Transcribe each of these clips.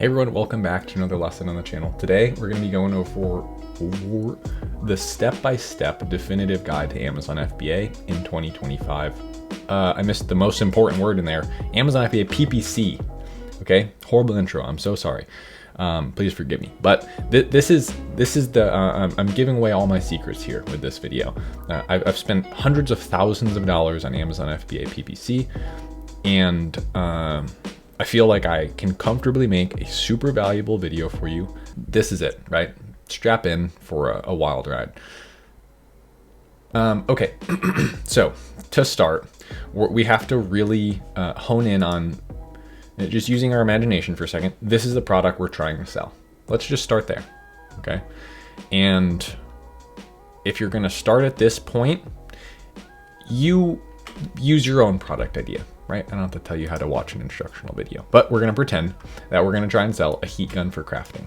Hey everyone, welcome back to another lesson on the channel. Today we're going to be going over the step-by-step definitive guide to Amazon FBA in 2025. I missed the most important word in there, Amazon FBA PPC. Okay, horrible intro, I'm so sorry. Please forgive me. But this is the, I'm giving away all my secrets here with this video. I've spent hundreds of thousands of dollars on Amazon FBA PPC, and I feel like I can comfortably make a super valuable video for you. This is it, right? Strap in for a wild ride. Okay, so to start, we have to really hone in on just using our imagination for a second. This is the product we're trying to sell. Let's just start there, okay? And if you're gonna start at this point, you use your own product idea. Right? I don't have to tell you how to watch an instructional video, but we're going to pretend that we're going to try and sell a heat gun for crafting.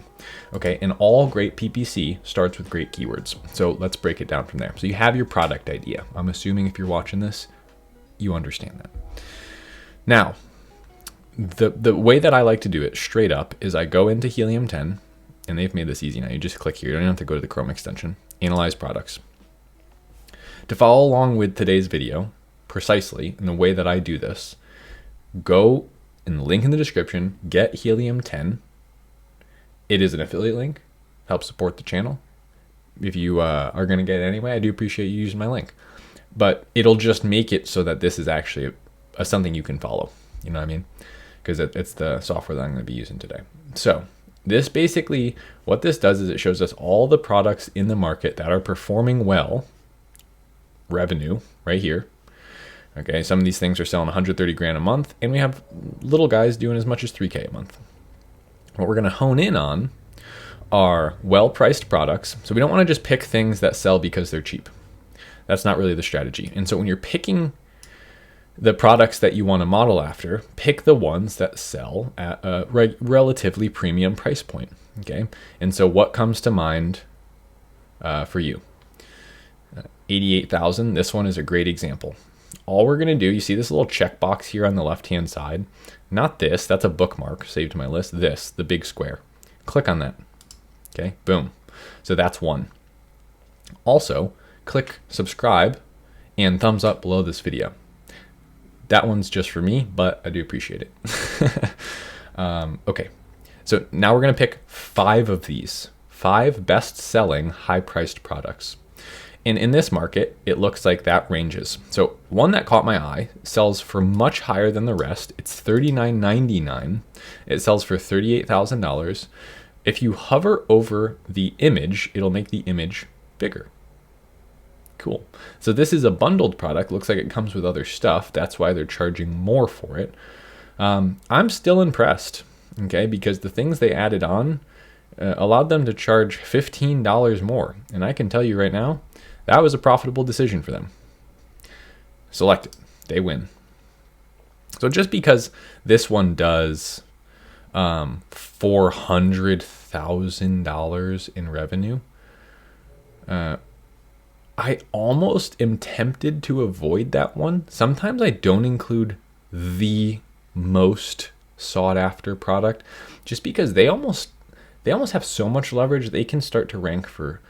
Okay. And all great PPC starts with great keywords. So let's break it down from there. So you have your product idea. I'm assuming if you're watching this, you understand that. Now, the way that I like to do it straight up is I go into Helium 10, and they've made this easy now. You just click here. You don't even have to go to the Chrome extension. Analyze products. To follow along with today's video, precisely in the way that I do this, go in the link in the description, get Helium 10. It is an affiliate link, helps support the channel. If you are going to get it anyway, I do appreciate you using my link, but it'll just make it so that this is actually something you can follow. You know what I mean? Because it's the software that I'm going to be using today. So this basically, what this does is it shows us all the products in the market that are performing well, revenue right here. Okay, some of these things are selling 130 grand a month, and we have little guys doing as much as 3K a month. What we're going to hone in on are well-priced products. So we don't want to just pick things that sell because they're cheap. That's not really the strategy. And so when you're picking the products that you want to model after, pick the ones that sell at a relatively premium price point. Okay, and so what comes to mind for you? 88,000. This one is a great example. All we're going to do, you see this little checkbox here on the left-hand side. Not this, that's a bookmark saved to my list. This, the big square. Click on that. Okay, boom. So that's one. Also, click subscribe and thumbs up below this video. That one's just for me, but I do appreciate it. Okay, so now we're going to pick 5 of these. 5 best-selling, high-priced products. And in this market, it looks like that ranges. So one that caught my eye sells for much higher than the rest. It's $39.99. It sells for $38,000. If you hover over the image, it'll make the image bigger. Cool. So this is a bundled product. Looks like it comes with other stuff. That's why they're charging more for it. I'm still impressed, okay, because the things they added on allowed them to charge $15 more. And I can tell you right now, that was a profitable decision for them. Select it. They win. So just because this one does $400,000 in revenue, I almost am tempted to avoid that one. Sometimes I don't include the most sought after product just because they almost have so much leverage they can start to rank for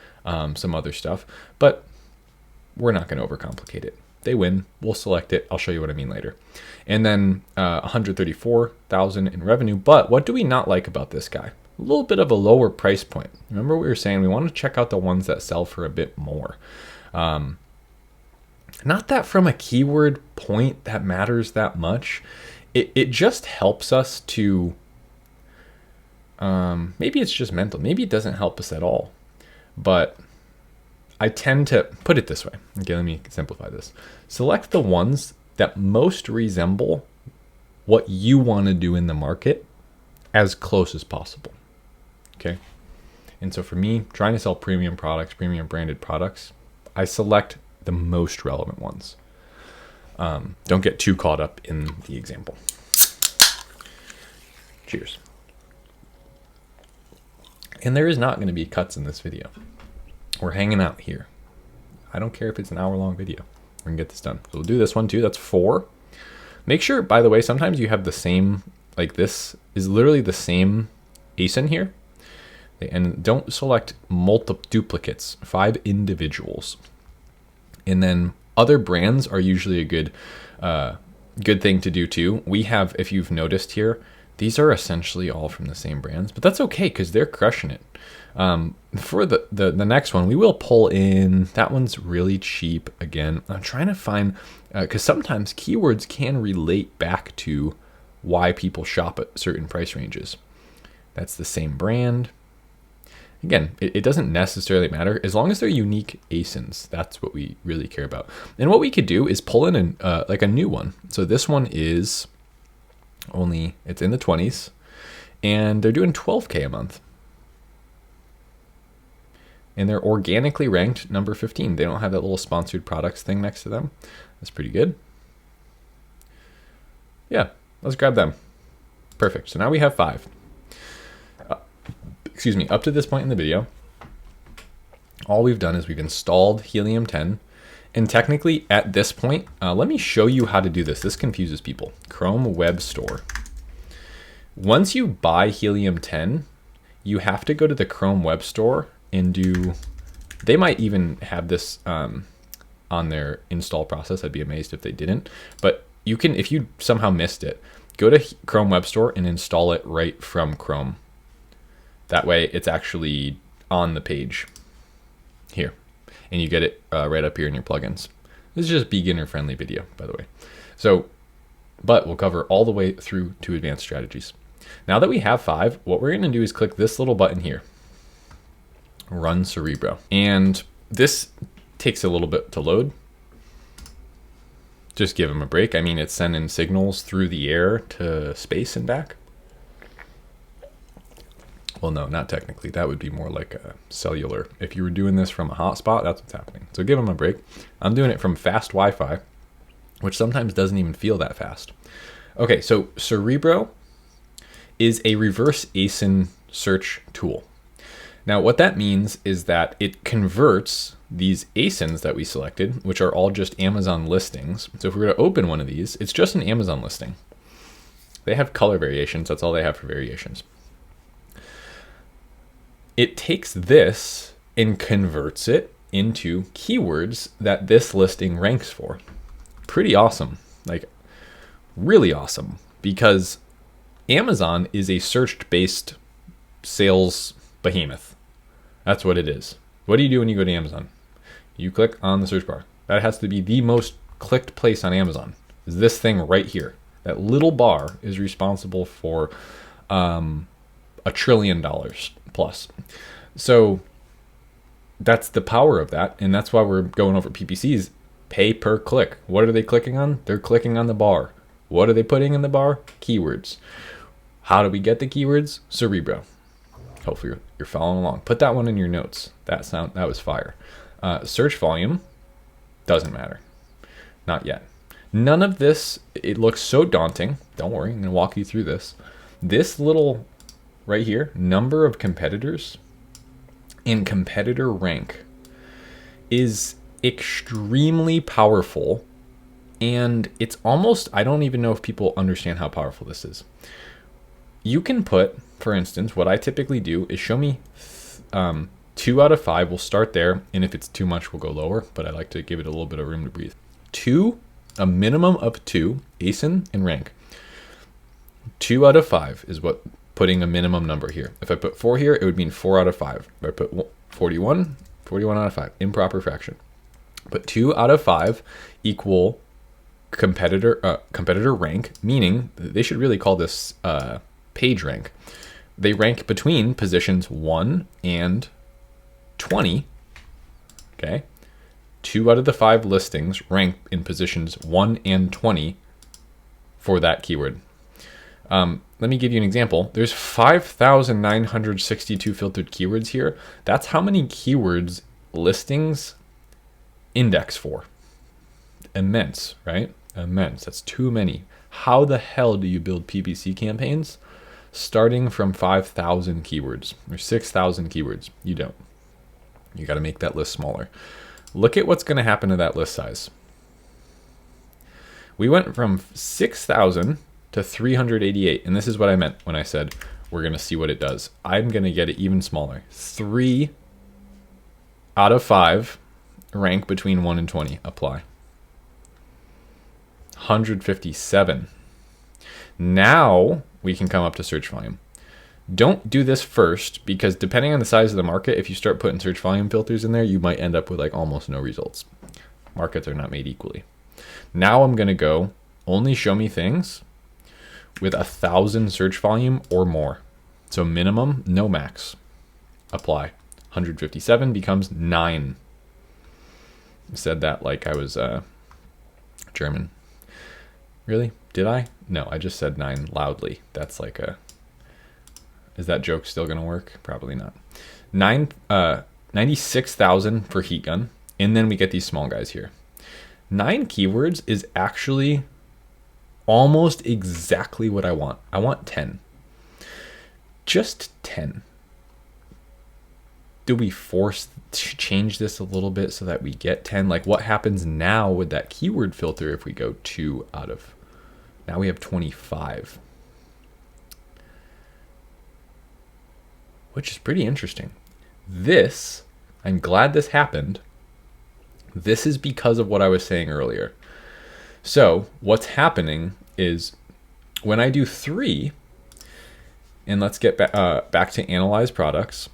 some other stuff, but we're not going to overcomplicate it. They win. We'll select it. I'll show you what I mean later. And then 134,000 in revenue. But what do we not like about this guy? A little bit of a lower price point. Remember we were saying we want to check out the ones that sell for a bit more. Not that from a keyword point that matters that much. It just helps us to, maybe it's just mental. Maybe it doesn't help us at all. But I tend to put it this way. Okay, let me simplify this. Select the ones that most resemble what you want to do in the market as close as possible. Okay. And so for me, trying to sell premium products, premium branded products, I select the most relevant ones. Don't get too caught up in the example. Cheers. And there is not going to be cuts in this video. We're hanging out here. I don't care if it's an hour-long video. We're going to get this done. So we'll do this one too. That's 4. Make sure, by the way, sometimes you have the same, like this is literally the same ASIN here. And don't select multiple duplicates, 5 individuals. And then other brands are usually a good thing to do too. We have, if you've noticed here, these are essentially all from the same brands, but that's okay because they're crushing it. For the next one, we will pull in, that one's really cheap. Again, I'm trying to find, because sometimes keywords can relate back to why people shop at certain price ranges. That's the same brand. Again, it doesn't necessarily matter as long as they're unique ASINs. That's what we really care about. And what we could do is pull in like a new one. So this one is it's in the 20s, and they're doing 12K a month. And they're organically ranked number 15. They don't have that little sponsored products thing next to them. That's pretty good. Yeah, let's grab them. Perfect. So now we have 5. Excuse me, up to this point in the video, all we've done is we've installed Helium 10. And technically at this point, let me show you how to do this. This confuses people. Chrome Web Store. Once you buy Helium 10, you have to go to the Chrome Web Store and they might even have this on their install process. I'd be amazed if they didn't. But you can, if you somehow missed it, go to Chrome Web Store and install it right from Chrome. That way it's actually on the page here, and you get it right up here in your plugins. This is just beginner friendly video, by the way. So, but we'll cover all the way through to advanced strategies. Now that we have 5, what we're gonna do is click this little button here, Run Cerebro. And this takes a little bit to load. Just give them a break. I mean, it's sending signals through the air to space and back. Well, no, not technically. That would be more like a cellular. If you were doing this from a hotspot, that's what's happening. So give them a break. I'm doing it from fast Wi-Fi, which sometimes doesn't even feel that fast. Okay, so Cerebro is a reverse ASIN search tool. Now, what that means is that it converts these ASINs that we selected, which are all just Amazon listings. So if we're going to open one of these, it's just an Amazon listing. They have color variations. That's all they have for variations. It takes this and converts it into keywords that this listing ranks for. Pretty awesome, like really awesome, because Amazon is a search-based sales behemoth. That's what it is. What do you do when you go to Amazon? You click on the search bar. That has to be the most clicked place on Amazon. Is this thing right here. That little bar is responsible for $1 trillion plus. So that's the power of that, and that's why we're going over PPCs. Pay per click. What are they clicking on? They're clicking on the bar. What are they putting in the bar? Keywords. How do we get the keywords? Cerebro. Hopefully you're following along. Put that one in your notes. That was fire. Search volume doesn't matter. Not yet. None of this, it looks so daunting. Don't worry, I'm gonna walk you through this. This little right here, number of competitors and competitor rank, is extremely powerful. And it's almost, I don't even know if people understand how powerful this is. You can put, for instance, what I typically do is show me 2 out of 5. We'll start there, and if it's too much, we'll go lower, but I like to give it a little bit of room to breathe. 2, a minimum of 2, ASIN and rank. 2 out of 5 is what putting a minimum number here. If I put 4 here, it would mean 4 out of 5. If I put 41, 41 out of 5, improper fraction. But 2 out of 5 equal competitor rank, meaning they should really call this page rank. They rank between positions 1 and 20. Okay. 2 out of the 5 listings rank in positions 1 and 20 for that keyword. Let me give you an example. There's 5,962 filtered keywords here. That's how many keywords listings index for. Immense, right? Immense. That's too many. How the hell do you build PPC campaigns starting from 5,000 keywords or 6,000 keywords? You don't. You got to make that list smaller. Look at what's going to happen to that list size. We went from 6,000 to 388, and this is what I meant when I said we're going to see what it does. I'm going to get it even smaller. 3 out of 5 rank between 1 and 20. Apply. 157. Now we can come up to search volume. Don't do this first, because depending on the size of the market, if you start putting search volume filters in there, you might end up with like almost no results. Markets are not made equally. Now I'm going to go only show me things with 1,000 search volume or more. So minimum, no max. Apply. 157 becomes 9. I said that like I was German. Really? Did I? No, I just said 9 loudly. That's like a... Is that joke still going to work? Probably not. 96,000 for heat gun. And then we get these small guys here. 9 keywords is actually almost exactly what I want. I want 10. Just 10. Do we force to change this a little bit so that we get 10? Like what happens now with that keyword filter if we go 2 out of... Now we have 25. Which is pretty interesting. This, I'm glad this happened. This is because of what I was saying earlier. So what's happening is when I do 3, and let's get back to analyze products.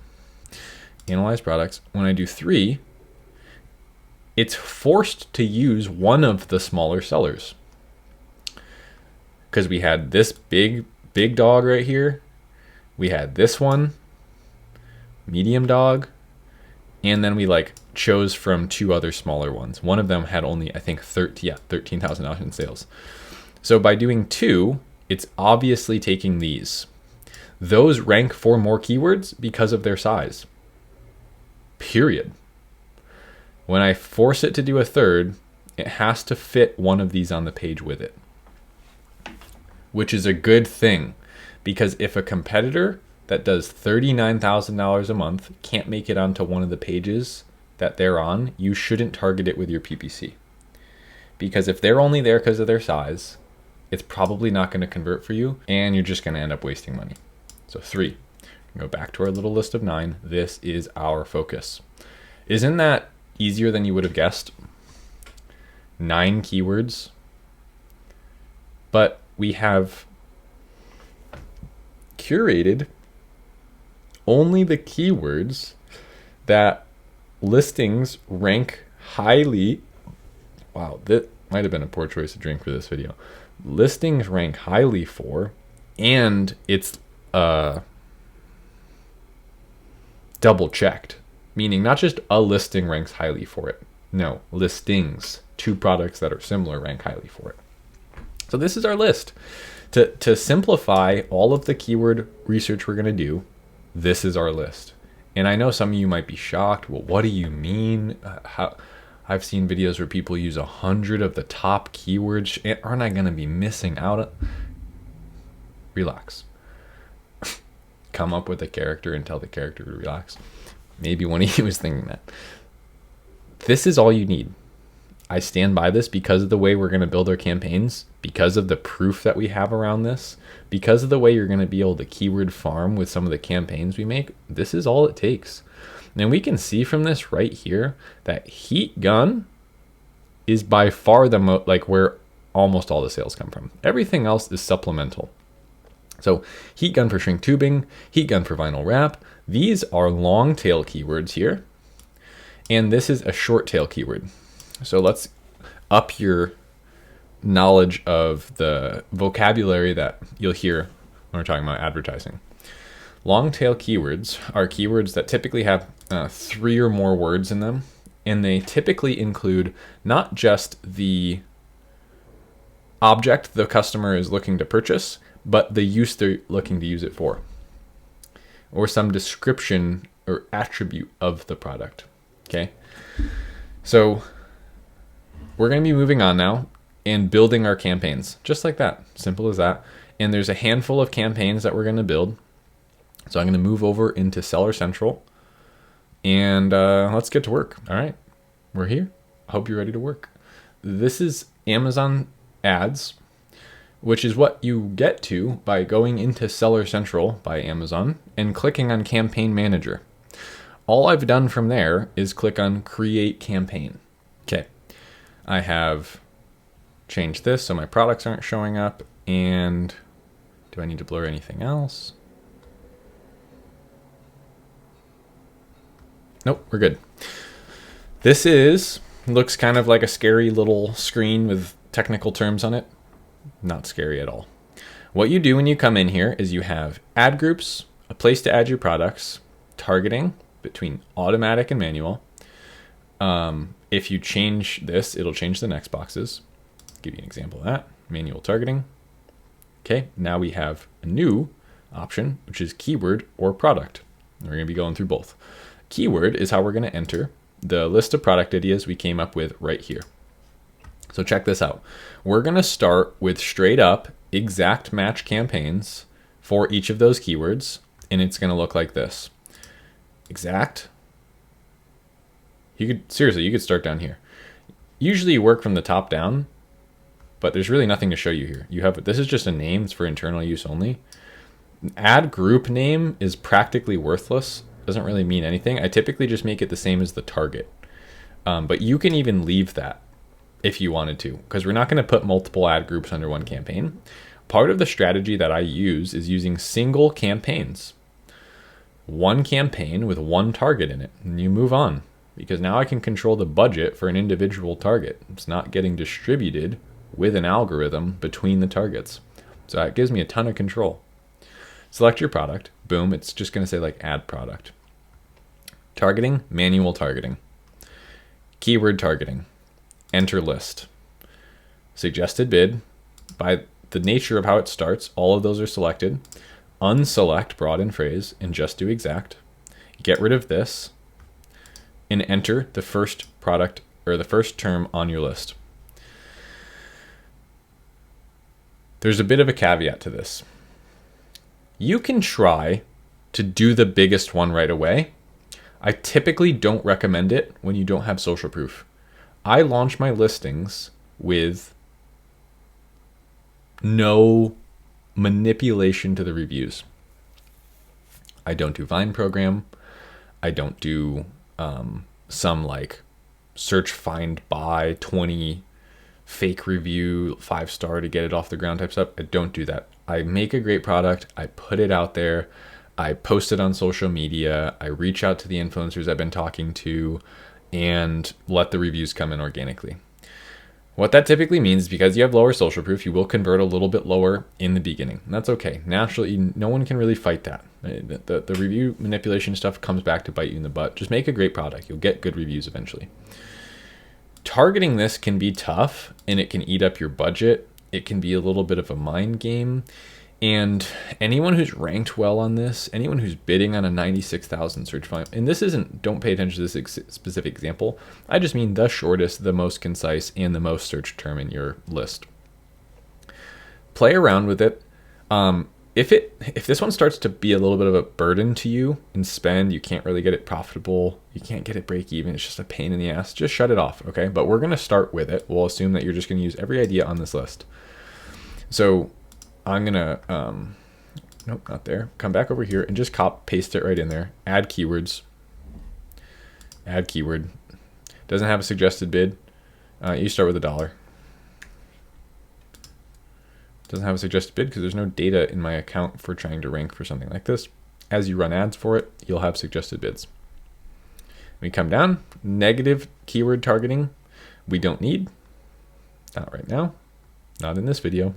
Analyze products. When I do 3, it's forced to use one of the smaller sellers. Because we had this big dog right here. We had this one, medium dog, and then we like chose from 2 other smaller ones. One of them had only, I think, $13,000 in sales. So by doing 2, it's obviously taking these. Those rank for more keywords because of their size. Period. When I force it to do a third, it has to fit one of these on the page with it. Which is a good thing, because if a competitor that does $39,000 a month can't make it onto one of the pages that they're on, you shouldn't target it with your PPC. Because if they're only there because of their size, it's probably not going to convert for you, and you're just going to end up wasting money. So 3. Go back to our little list of 9. This is our focus. Isn't that easier than you would have guessed? 9 keywords. But we have curated only the keywords that listings rank highly. Wow, that might have been a poor choice of drink for this video. Listings rank highly for, and it's double checked, meaning not just a listing ranks highly for it. No, listings, 2 products that are similar rank highly for it. So this is our list. To simplify all of the keyword research we're going to do, this is our list. And I know some of you might be shocked. Well, what do you mean? I've seen videos where people use 100 of the top keywords. Aren't I going to be missing out? Relax. Come up with a character and tell the character to relax. Maybe one of you was thinking that. This is all you need. I stand by this because of the way we're going to build our campaigns, because of the proof that we have around this, because of the way you're going to be able to keyword farm with some of the campaigns we make. This is all it takes. And we can see from this right here that heat gun is by far the like where almost all the sales come from. Everything else is supplemental. So heat gun for shrink tubing, heat gun for vinyl wrap. These are long tail keywords here. And this is a short tail keyword. So let's up your knowledge of the vocabulary that you'll hear when we're talking about advertising. Long tail keywords are keywords that typically have 3 or more words in them, and they typically include not just the object the customer is looking to purchase, but the use they're looking to use it for, or some description or attribute of the product. Okay, so we're going to be moving on now and building our campaigns just like that. Simple as that. And there's a handful of campaigns that we're going to build. So I'm going to move over into Seller Central and let's get to work. All right, we're here. I hope you're ready to work. This is Amazon ads. which is what you get to by going into Seller Central by Amazon and clicking on Campaign Manager. All I've done from there is click on Create Campaign. Okay, I have changed this so my products aren't showing up. And do I need to blur anything else? Nope, we're good. This looks kind of like a scary little screen with technical terms on it. Not scary at all. What you do when you come in here is you have ad groups, a place to add your products, targeting between automatic and manual. If you change this, it'll change the next boxes. I'll give you an example of that. Manual targeting. Okay, now we have a new option, which is keyword or product. We're going to be going through both. Keyword is how we're going to enter the list of product ideas we came up with right here. So check this out. We're going to start with straight up exact match campaigns for each of those keywords, and it's going to look like this. Exact. You could start down here. Usually you work from the top down, but there's really nothing to show you here. This is just a name. It's for internal use only. Ad group name is practically worthless. Doesn't really mean anything. I typically just make it the same as the target. But you can even leave that if you wanted to, because we're not going to put multiple ad groups under one campaign. Part of the strategy that I use is using single campaigns. One campaign with one target in it, and you move on, because now I can control the budget for an individual target. It's not getting distributed with an algorithm between the targets. So that gives me a ton of control. Select your product. Boom. It's just going to say like add product. Targeting, manual targeting. Keyword targeting. Enter list. Suggested bid. By the nature of how it starts, all of those are selected. Unselect broad and phrase and just do exact. Get rid of this and enter the first product or the first term on your list. There's a bit of a caveat to this. You can try to do the biggest one right away. I typically don't recommend it when you don't have social proof. I launch my listings with no manipulation to the reviews. I don't do Vine program. I don't do some like search, find, buy 20 fake review 5-star to get it off the ground type stuff. I don't do that. I make a great product. I put it out there. I post it on social media. I reach out to the influencers I've been talking to and let the reviews come in organically. What that typically means is because you have lower social proof, you will convert a little bit lower in the beginning. And that's okay. Naturally, no one can really fight that. The review manipulation stuff comes back to bite you in the butt. Just make a great product. You'll get good reviews eventually. Targeting this can be tough and it can eat up your budget. It can be a little bit of a mind game. And anyone who's ranked well on this, anyone who's bidding on a 96,000 search volume, and this isn't, don't pay attention to this specific example. I just mean the shortest, the most concise, and the most searched term in your list. Play around with it. If this one starts to be a little bit of a burden to you and spend, you can't really get it profitable, you can't get it break even, it's just a pain in the ass, just shut it off, okay? But we're going to start with it. We'll assume that you're just going to use every idea on this list. So I'm going to, nope, not there. Come back over here and just paste it right in there. Add keywords. Add keyword. Doesn't have a suggested bid. You start with $1. Doesn't have a suggested bid because there's no data in my account for trying to rank for something like this. As you run ads for it, you'll have suggested bids. We come down, negative keyword targeting. We don't need, not right now, not in this video.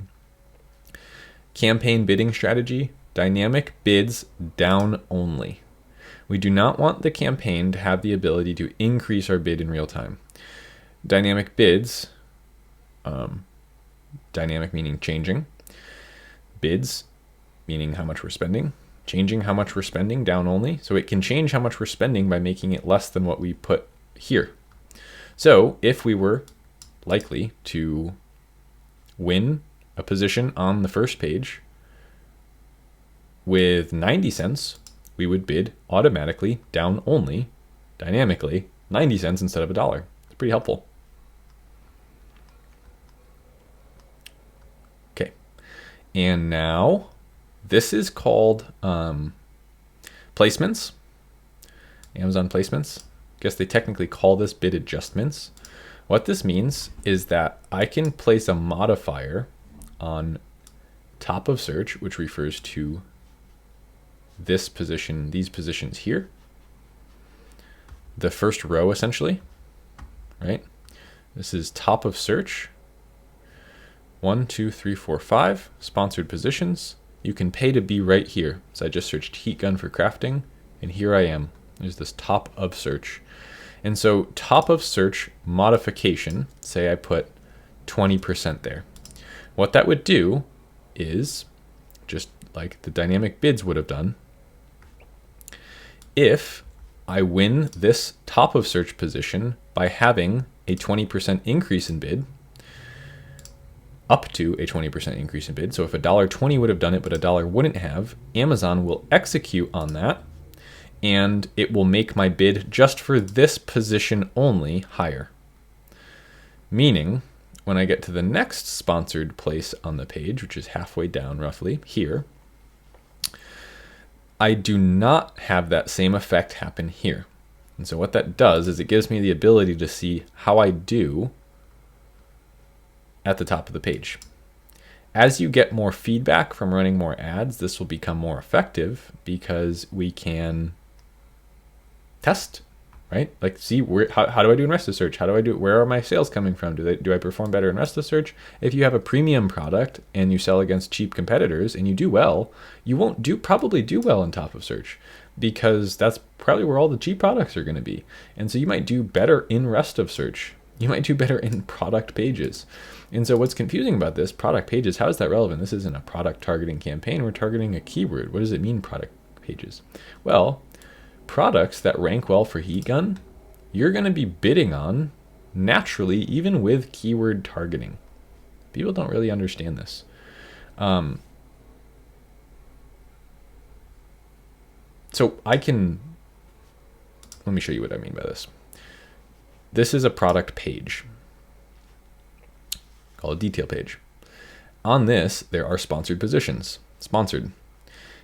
Campaign bidding strategy, dynamic bids down only. We do not want the campaign to have the ability to increase our bid in real time. Dynamic bids, dynamic meaning changing. Bids meaning how much we're spending. Changing how much we're spending down only. So it can change how much we're spending by making it less than what we put here. So if we were likely to win a position on the first page with 90 cents, we would bid automatically down only, dynamically, 90 cents instead of $1. It's pretty helpful. Okay, And now this is called placements, Amazon placements. I guess they technically call this bid adjustments. What this means is that I can place a modifier on top of search, which refers to this position, these positions here, the first row essentially, right? This is top of search, 1, 2, 3, 4, 5, sponsored positions. You can pay to be right here. So I just searched heat gun for crafting, and here I am. There's this top of search. And so top of search modification, say I put 20% there. What that would do is, just like the dynamic bids would have done, if I win this top of search position by having a 20% increase in bid, up to a 20% increase in bid. So if $1.20 would have done it, but $1 wouldn't have, Amazon will execute on that, and it will make my bid just for this position only higher. Meaning, when I get to the next sponsored place on the page, which is halfway down roughly here, I do not have that same effect happen here. And so what that does is it gives me the ability to see how I do at the top of the page. As you get more feedback from running more ads, this will become more effective because we can test, right? Like see how do I do in rest of search? How do I do, where are my sales coming from? Do I perform better in rest of search? If you have a premium product and you sell against cheap competitors and you do well, you won't probably do well in top of search, because that's probably where all the cheap products are going to be. And so you might do better in rest of search. You might do better in product pages. And so what's confusing about this, product pages, how is that relevant? This isn't a product targeting campaign. We're targeting a keyword. What does it mean, product pages? Well, products that rank well for heat gun, you're going to be bidding on naturally, even with keyword targeting. People don't really understand this. So let me show you what I mean by this. This is a product page called a detail page. On this, there are sponsored positions, sponsored.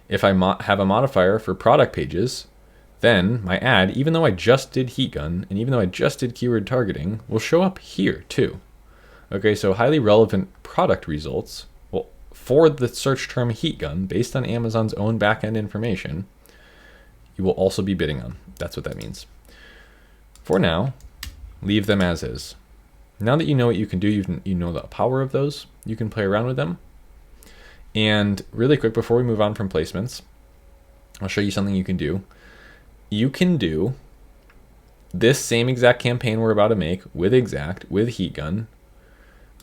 If I have a modifier for product pages, then my ad, even though I just did heat gun, and even though I just did keyword targeting, will show up here too. Okay, so highly relevant product results, well, for the search term heat gun, based on Amazon's own backend information, you will also be bidding on. That's what that means. For now, leave them as is. Now that you know what you can do, you know the power of those, you can play around with them. And really quick, before we move on from placements, I'll show you something you can do. You can do this same exact campaign we're about to make with heat gun,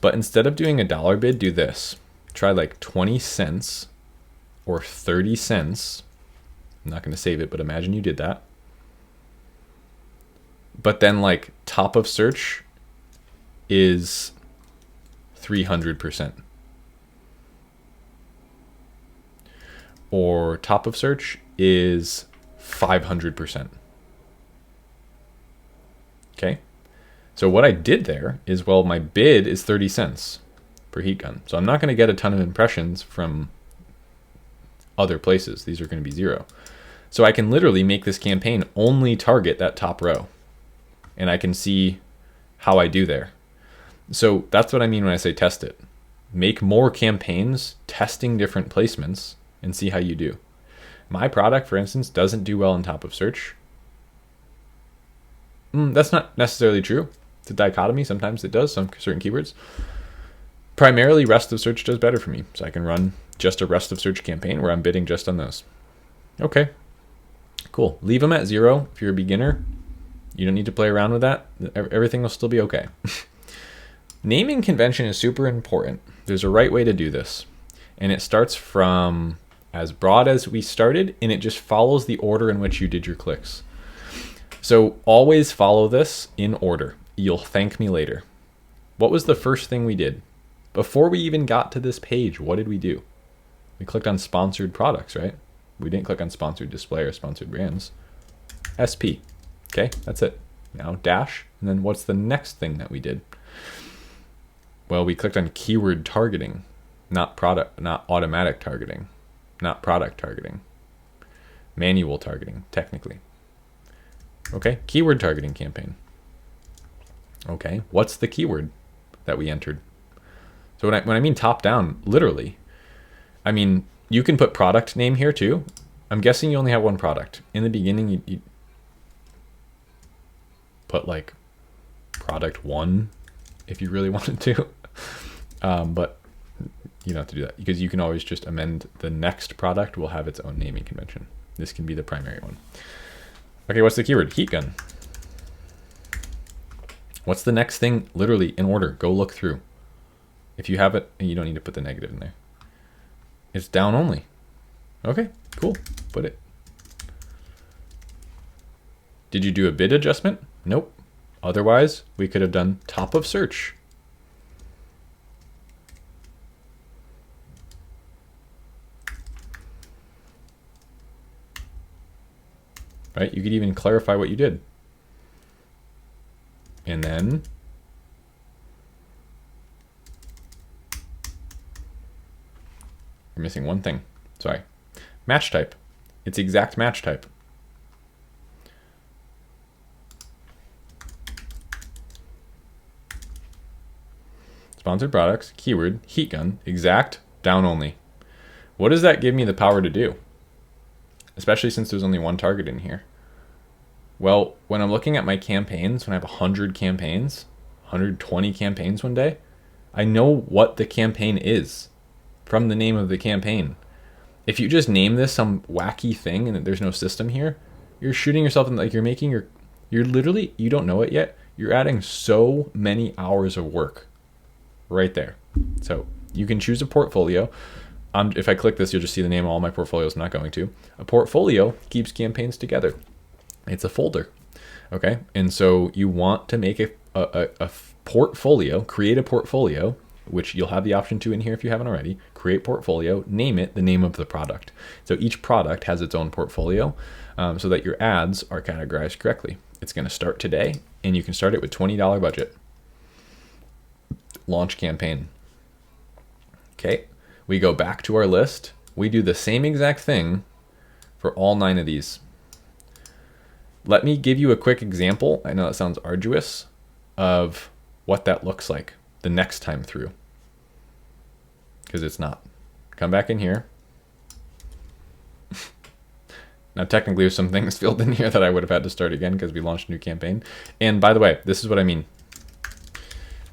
but instead of doing $1 bid, do this. Try like 20 cents or 30 cents. I'm not going to save it, but imagine you did that. But then like top of search is 300%. Or top of search is 500%. Okay. So what I did there is, well, my bid is 30 cents per heat gun. So I'm not going to get a ton of impressions from other places. These are going to be 0. So I can literally make this campaign only target that top row. And I can see how I do there. So that's what I mean when I say test it. Make more campaigns, testing different placements, and see how you do. My product, for instance, doesn't do well on top of search. That's not necessarily true. It's a dichotomy. Sometimes it does, some certain keywords. Primarily, rest of search does better for me. So I can run just a rest of search campaign where I'm bidding just on those. Okay, cool. Leave them at 0 if you're a beginner. You don't need to play around with that. Everything will still be okay. Naming convention is super important. There's a right way to do this. And it starts from as broad as we started, and it just follows the order in which you did your clicks. So always follow this in order. You'll thank me later. What was the first thing we did? Before we even got to this page, what did we do? We clicked on sponsored products, right? We didn't click on sponsored display or sponsored brands. SP. Okay, that's it. Now dash, and then what's the next thing that we did? Well, we clicked on keyword targeting. not product, not automatic targeting, not product targeting, manual targeting, technically. Okay, keyword targeting campaign. Okay, what's the keyword that we entered? So when I mean top down, literally, I mean, you can put product name here too. I'm guessing you only have one product. In the beginning, you put like product 1 if you really wanted to. But you don't have to do that because you can always just amend the next product will have its own naming convention. This can be the primary one. Okay, what's the keyword? Heat gun. What's the next thing? Literally in order, go look through. If you have it, you don't need to put the negative in there. It's down only. Okay, cool, put it. Did you do a bid adjustment? Nope. Otherwise, we could have done top of search. Right? You could even clarify what you did. And then you're missing one thing. Sorry. Match type. It's exact match type. Sponsored products, keyword, heat gun, exact, down only. What does that give me the power to do? Especially since there's only one target in here. Well, when I'm looking at my campaigns, when I have 100 campaigns, 120 campaigns one day, I know what the campaign is from the name of the campaign. If you just name this some wacky thing and there's no system here, you're shooting yourself in, like, you're literally, you don't know it yet, you're adding so many hours of work right there. So you can choose a portfolio. If I click this, you'll just see the name of all my portfolios. I'm not going to. A portfolio keeps campaigns together. It's a folder. Okay. And so you want to make a portfolio, create a portfolio, which you'll have the option to in here if you haven't already. Create portfolio, name it the name of the product. So each product has its own portfolio so that your ads are categorized correctly. It's going to start today, and you can start it with $20 budget. Launch campaign. Okay. We go back to our list. We do the same exact thing for all 9 of these. Let me give you a quick example. I know that sounds arduous of what that looks like the next time through. Because it's not. Come back in here. Now, technically, there's some things filled in here that I would have had to start again because we launched a new campaign. And by the way, this is what I mean.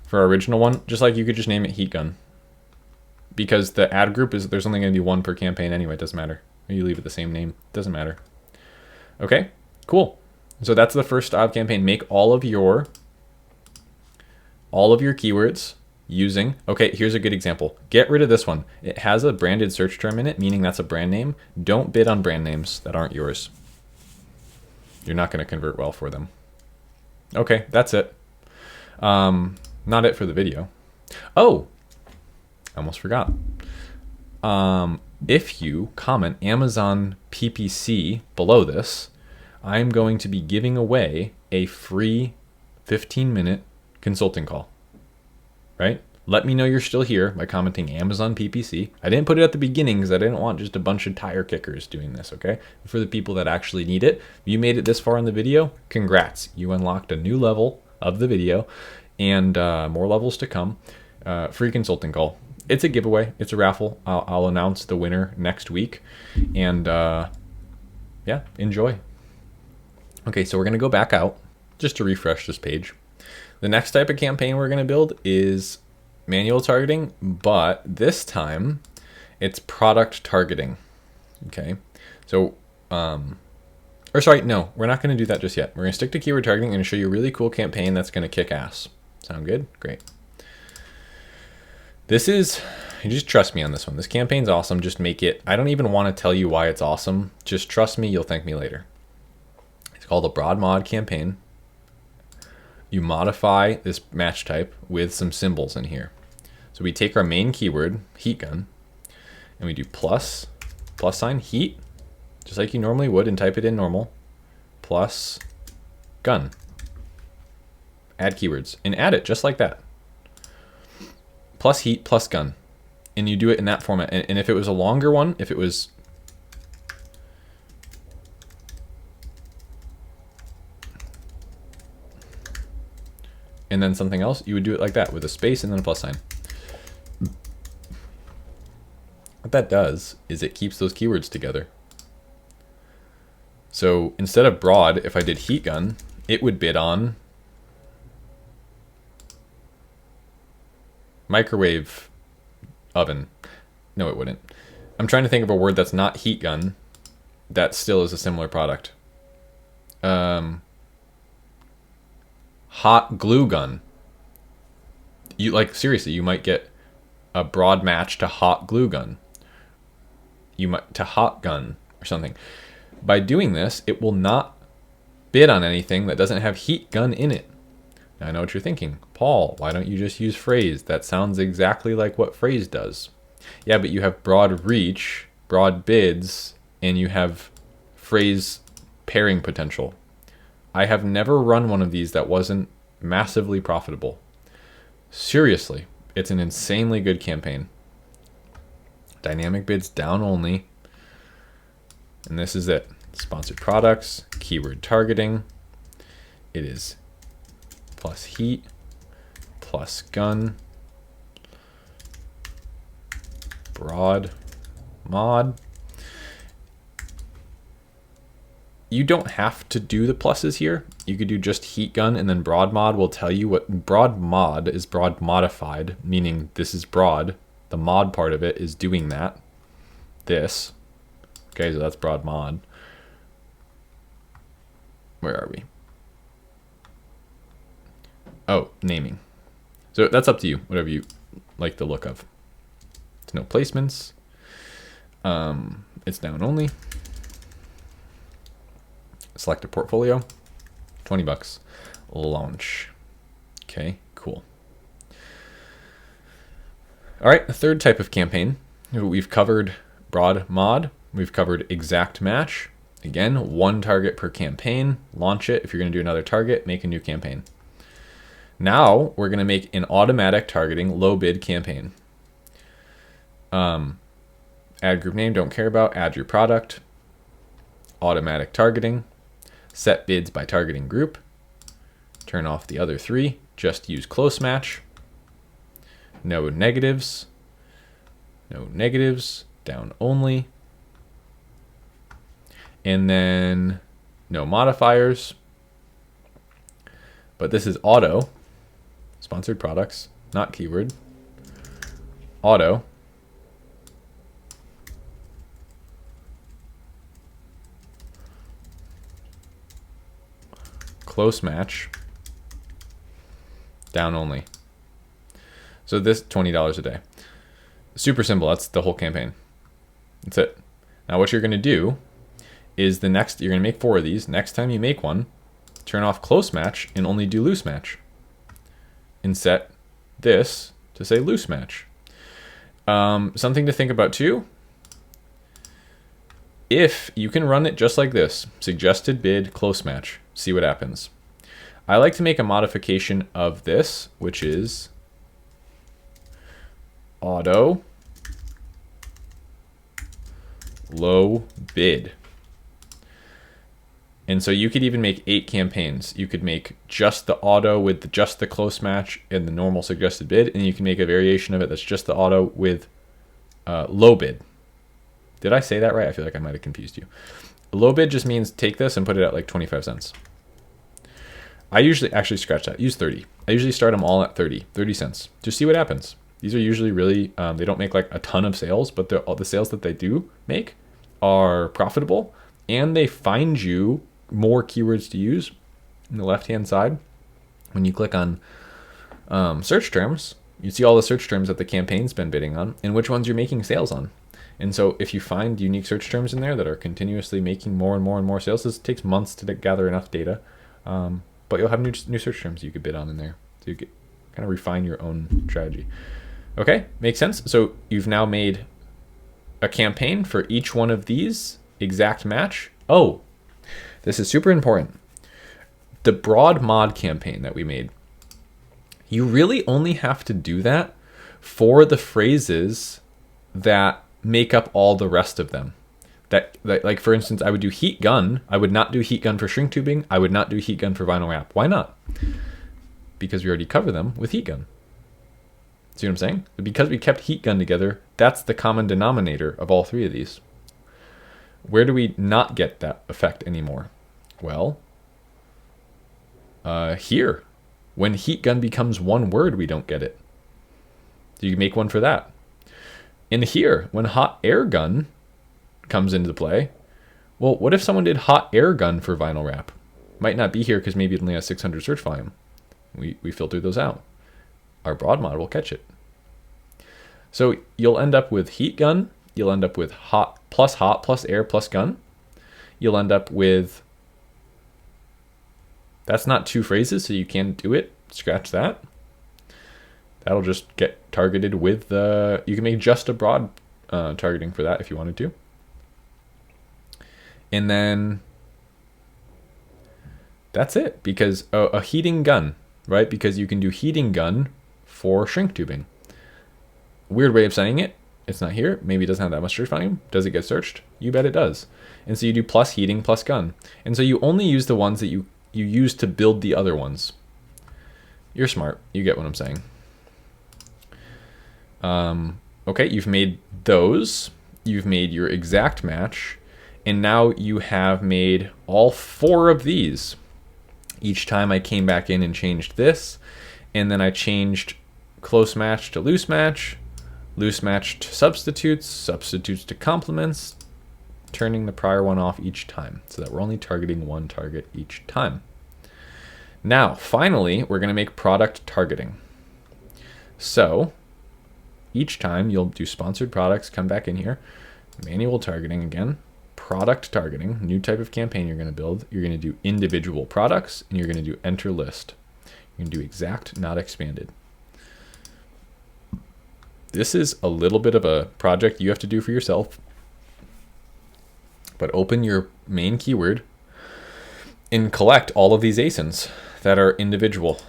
For our original one, just like you could just name it Heat Gun. Because the ad group is, there's only going to be one per campaign anyway. It doesn't matter. You leave it the same name. It doesn't matter. Okay, cool. So that's the first style of campaign. Make all of your keywords using, okay, here's a good example. Get rid of this one. It has a branded search term in it, meaning that's a brand name. Don't bid on brand names that aren't yours. You're not going to convert well for them. Okay, that's it. Not it for the video. Oh, I almost forgot. If you comment Amazon PPC below this, I'm going to be giving away a free 15-minute consulting call, right? Let me know you're still here by commenting Amazon PPC. I didn't put it at the beginning because I didn't want just a bunch of tire kickers doing this, okay? For the people that actually need it, if you made it this far in the video, congrats. You unlocked a new level of the video and more levels to come. Free consulting call. It's a giveaway. It's a raffle. I'll announce the winner next week. And yeah, enjoy. Okay, so we're going to go back out just to refresh this page. The next type of campaign we're going to build is manual targeting, but this time it's product targeting. Okay, so, or sorry, no, we're not going to do that just yet. We're going to stick to keyword targeting. I'm going to show you a really cool campaign that's going to kick ass. Sound good? Great. This is, you just trust me on this one. This campaign's awesome. Just make it, I don't even want to tell you why it's awesome. Just trust me, you'll thank me later. It's called a broad mod campaign. You modify this match type with some symbols in here. So we take our main keyword, heat gun, and we do plus sign, heat, just like you normally would, and type it in normal, plus gun. Add keywords, and add it just like that. Plus heat, plus gun. and you do it in that format. And if it was a longer one, if it was and then something else, you would do it like that with a space and then a plus sign. What that does is it keeps those keywords together. So instead of broad, if I did heat gun, it would bid on microwave oven. No, it wouldn't. I'm trying to think of a word that's not heat gun that still is a similar product. Hot glue gun. You like seriously, you might get a broad match to hot glue gun. You might to hot gun or something. By doing this, it will not bid on anything that doesn't have heat gun in it. Now I know what you're thinking. Paul, why don't you just use phrase? That sounds exactly like what phrase does. Yeah, but you have broad reach, broad bids, and you have phrase pairing potential. I have never run one of these that wasn't massively profitable. Seriously, it's an insanely good campaign. Dynamic bids down only. And this is it. Sponsored products, keyword targeting. It is plus heat, plus gun, broad mod. You don't have to do the pluses here. You could do just heat gun, and then broad mod will tell you what broad mod is. Broad modified, meaning this is broad. The mod part of it is doing that. This. Okay, so that's broad mod. Where are we? Oh, naming. So that's up to you, whatever you like the look of. It's no placements. It's down only. Select a portfolio, $20, launch. Okay, cool. All right, the third type of campaign. We've covered broad mod. We've covered exact match. Again, one target per campaign. Launch it. If you're going to do another target, make a new campaign. Now we're going to make an automatic targeting low bid campaign. Add group name, don't care about. Add your product. Automatic targeting. Set bids by targeting group. Turn off the other three. Just use close match. No negatives. No negatives. Down only. And then no modifiers. But this is auto. Sponsored products, not keyword. Auto. Close match. Down only. So this $20 a day. Super simple. That's the whole campaign. That's it. Now what you're going to do is you're going to make 4 of these. Next time you make one, turn off close match and only do loose match. And set this to say loose match. Something to think about too. If you can run it just like this, suggested bid, close match, see what happens. I like to make a modification of this, which is auto low bid. And so you could even make 8 campaigns. You could make just the auto with just the close match and the normal suggested bid, and you can make a variation of it that's just the auto with low bid. Did I say that right? I feel like I might have confused you. Low bid just means take this and put it at like 25 cents. I usually actually scratch that. Use 30. I usually start them all at 30 cents. Just see what happens. These are usually really, they don't make like a ton of sales, but the sales that they do make are profitable, and they find you more keywords to use. On the left-hand side, when you click on search terms, you see all the search terms that the campaign's been bidding on and which ones you're making sales on. And so if you find unique search terms in there that are continuously making more and more and more sales, this takes months to gather enough data, but you'll have new search terms you could bid on in there. So you could kind of refine your own strategy. Okay, makes sense. So you've now made a campaign for each one of these exact match. Oh, this is super important. The broad mod campaign that we made, you really only have to do that for the phrases that make up all the rest of them. That like, for instance, I would do heat gun. I would not do heat gun for shrink tubing. I would not do heat gun for vinyl wrap. Why not? Because we already cover them with heat gun. See what I'm saying? Because we kept heat gun together, that's the common denominator of all three of these. Where do we not get that effect anymore? Well, here. When heat gun becomes one word, we don't get it. So you can make one for that. In here, when hot air gun comes into play, well, what if someone did hot air gun for vinyl wrap? Might not be here because maybe it only has 600 search volume. We filter those out. Our broad model will catch it. So you'll end up with heat gun. You'll end up with hot plus air plus gun. You'll end up with, that's not two phrases, so you can't do it. Scratch that. That'll just get targeted with the, you can make just a broad targeting for that if you wanted to. And then that's it, because a heating gun, right? Because you can do heating gun for shrink tubing. Weird way of saying it. It's not here. Maybe it doesn't have that much search volume. Does it get searched? You bet it does. And so you do plus heating plus gun. And so you only use the ones that you use to build the other ones. You're smart. You get what I'm saying. Okay, you've made those. You've made your exact match. And now you have made all 4 of these. Each time I came back in and changed this. And then I changed close match to loose match to substitutes, substitutes to complements, turning the prior one off each time so that we're only targeting one target each time. Now, finally, we're going to make product targeting. So each time you'll do sponsored products, come back in here, manual targeting again, product targeting, new type of campaign you're going to build. You're going to do individual products, and you're going to do enter list. You're going to do exact, not expanded. This is a little bit of a project you have to do for yourself, but open your main keyword and collect all of these ASINs that are individual.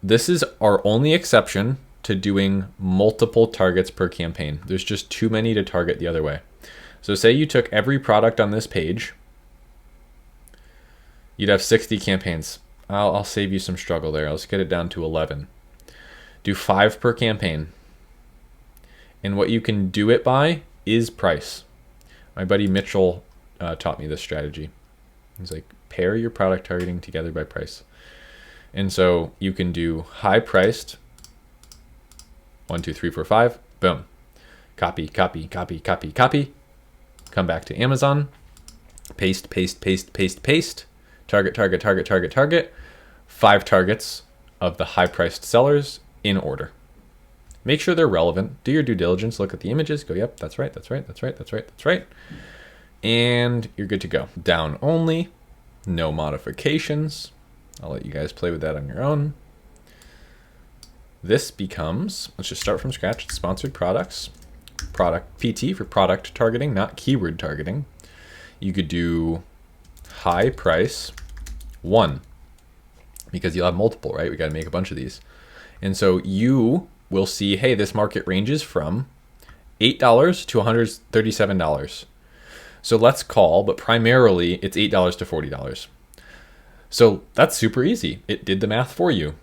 This is our only exception to doing multiple targets per campaign. There's just too many to target the other way. So say you took every product on this page, you'd have 60 campaigns. I'll save you some struggle there. Let's get it down to 11. Do 5 per campaign. And what you can do it by is price. My buddy Mitchell taught me this strategy. He's like, pair your product targeting together by price. And so you can do high priced, 1, 2, 3, 4, 5, boom. Copy, copy, copy, copy, copy. Come back to Amazon, paste, paste, paste, paste, paste. Target, target, target, target, target. 5 targets of the high priced sellers in order. Make sure they're relevant. Do your due diligence. Look at the images. Go, yep, that's right, that's right, that's right, that's right, that's right. And you're good to go. Down only. No modifications. I'll let you guys play with that on your own. This becomes, let's just start from scratch. It's sponsored products. Product PT for product targeting, not keyword targeting. You could do high price 1 because you'll have multiple, right? We got to make a bunch of these. And so you will see, hey, this market ranges from $8 to $137. So let's call, but primarily it's $8 to $40. So that's super easy. It did the math for you.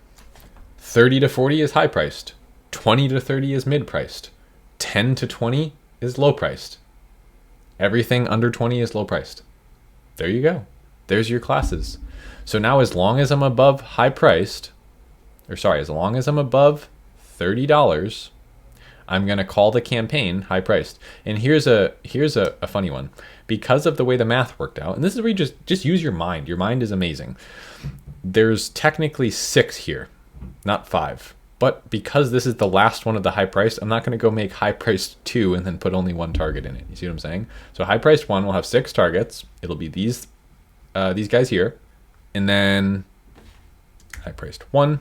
30 to 40 is high priced. 20 to 30 is mid priced. 10 to 20 is low priced. Everything under 20 is low priced. There you go. There's your classes. So now as long as I'm above high priced, as long as I'm above $30, I'm going to call the campaign high priced. And here's a funny one. Because of the way the math worked out, and this is where you just use your mind. Your mind is amazing. There's technically 6 here, not 5. But because this is the last one of the high priced, I'm not going to go make high priced 2 and then put only 1 target in it. You see what I'm saying? So high priced 1 will have 6 targets. It'll be these guys here. And then high priced 1.